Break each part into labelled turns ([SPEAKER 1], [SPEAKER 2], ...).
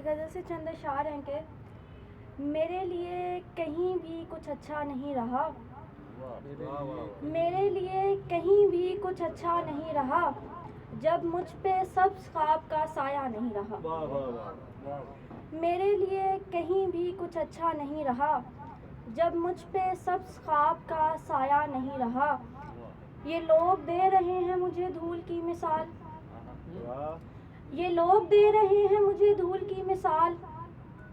[SPEAKER 1] ایک غزل سے چند اشعار ہیں کہ میرے لیے کہیں بھی کچھ اچھا نہیں رہا، میرے لیے کہیں بھی کچھ اچھا نہیں رہا، جب مجھ پہ سبز خواب کا سایہ نہیں رہا۔ میرے لیے کہیں بھی کچھ اچھا نہیں رہا، جب مجھ پہ سبز خواب کا سایہ نہیں رہا۔ یہ لوگ دے رہے ہیں مجھے دھول کی مثال، یہ لوگ دے رہے ہیں مجھے دھول کی مثال،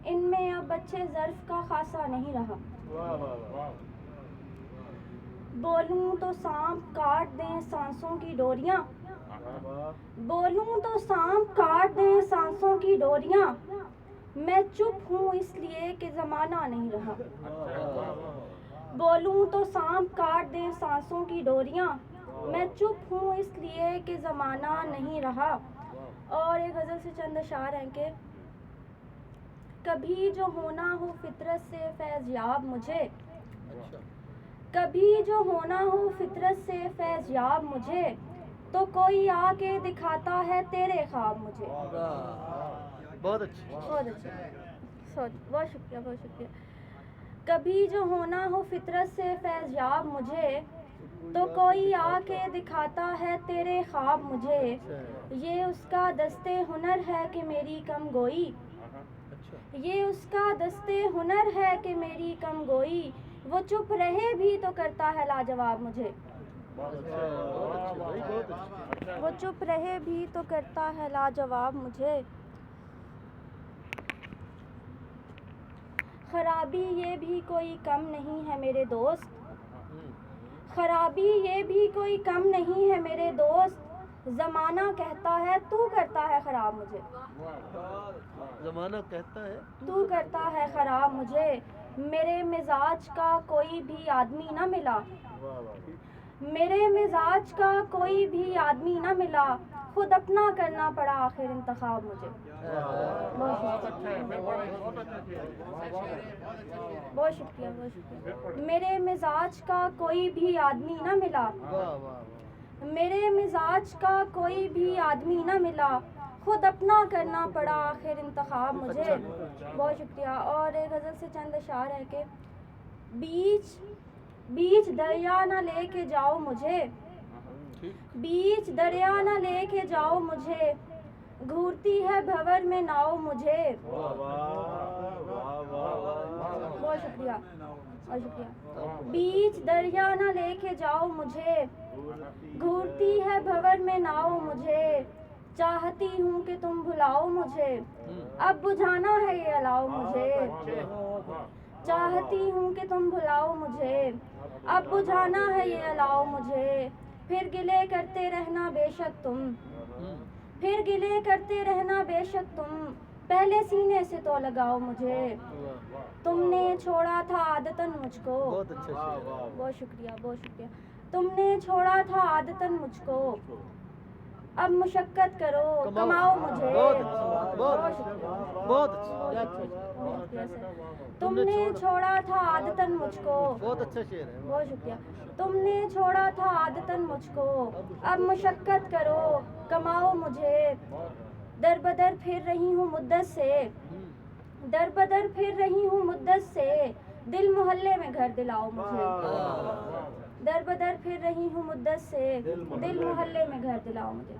[SPEAKER 1] ان میں اب بچے ظرف کا خاصہ نہیں رہا۔ بولوں تو سانپ کاٹ دیں سانسوں کی ڈوریاں، بولوں تو سانپ کاٹ دیں سانسوں کی ڈوریاں، میں چپ ہوں اس لیے کہ زمانہ نہیں رہا۔ بولوں تو سانپ کاٹ دیں سانسوں کی ڈوریاں، میں چپ ہوں اس لیے کہ زمانہ نہیں رہا۔ اور ایک غزل سے چند اشعار ہیں کہ کبھی جو ہونا ہو فطرت سے فیض یاب مجھے، کبھی جو ہونا ہو فطرت سے فیض یاب مجھے، تو کوئی آ کے دکھاتا ہے تیرے خواب مجھے۔
[SPEAKER 2] بہت اچھا،
[SPEAKER 1] بہت اچھا، بہت شکریہ، بہت شکریہ۔ کبھی جو ہونا ہو فطرت سے فیض یاب مجھے، تو کوئی آ کے دکھاتا ہے تیرے خواب مجھے، یہ اس کا دستے ہنر ہے کہ میری کم گوئی، یہ اس کا دستے ہنر ہے کہ میری کم گوئی، وہ چپ رہے بھی تو کرتا ہے لاجواب مجھے، وہ چپ رہے بھی تو کرتا ہے لاجواب مجھے۔ خرابی یہ بھی کوئی کم نہیں ہے میرے دوست، خرابی یہ بھی کوئی کم نہیں ہے میرے دوست، زمانہ کہتا ہے تو کرتا ہے خراب مجھے،
[SPEAKER 2] زمانہ کہتا ہے
[SPEAKER 1] تو کرتا ہے خراب مجھے، میرے مزاج کا کوئی بھی آدمی نہ ملا، میرے مزاج کا کوئی بھی آدمی نہ ملا، خود اپنا کرنا پڑا آخر انتخاب مجھے۔ بہت شکریہ، بہت شکریہ۔ میرے مزاج کا کوئی بھی آدمی نہ ملا، میرے مزاج کا کوئی بھی آدمی نہ ملا، خود اپنا کرنا پڑا آخر انتخاب مجھے۔ بہت شکریہ۔ اور ایک غزل سے چند اشعار ہے کہ بیچ دریا نہ لے کے جاؤ مجھے، بیچ دریا نہ لے کے جاؤ مجھے، گھورتی ہے بھور میں ناؤ مجھے۔ بہت شکریہ، بہت شکریہ۔ بیچ دریا نہ لے کے جاؤ مجھے، گھورتی ہے بھور میں ناؤ مجھے، چاہتی ہوں کہ تم بھلاؤ مجھے، اب بجھانا ہے یہ الاؤ مجھے، چاہتی ہوں کہ تم بھلاؤ مجھے، اب بجھانا ہے یہ الاؤ مجھے، پھر گلے کرتے رہنا بے شک تم، پھر گلے کرتے رہنا بے شک تم، پہلے سینے سے تو لگاؤ مجھے، تم نے چھوڑا تھا عادتاً مجھ کو۔ بہت شکریہ، بہت شکریہ۔ تم نے چھوڑا تھا عادتاً مجھ کو، اب مشقت کرو کماؤ مجھے۔ بہت شکریہ، بہت شکریہ۔ تم نے چھوڑا تھا عادتاً مجھ کو،
[SPEAKER 2] بہت اچھا شعر ہے۔
[SPEAKER 1] بہت شکریہ۔ تم نے چھوڑا تھا عادتاً مجھ کو، اب مشقت کرو کماؤ مجھے، در بدر پھر رہی ہوں مدت سے، در بدر پھر رہی ہوں مدت سے، دل محلے میں گھر دلاؤ مجھے، در بدر پھر رہی ہوں مدت سے، دل محلے میں گھر دلاؤ مجھے۔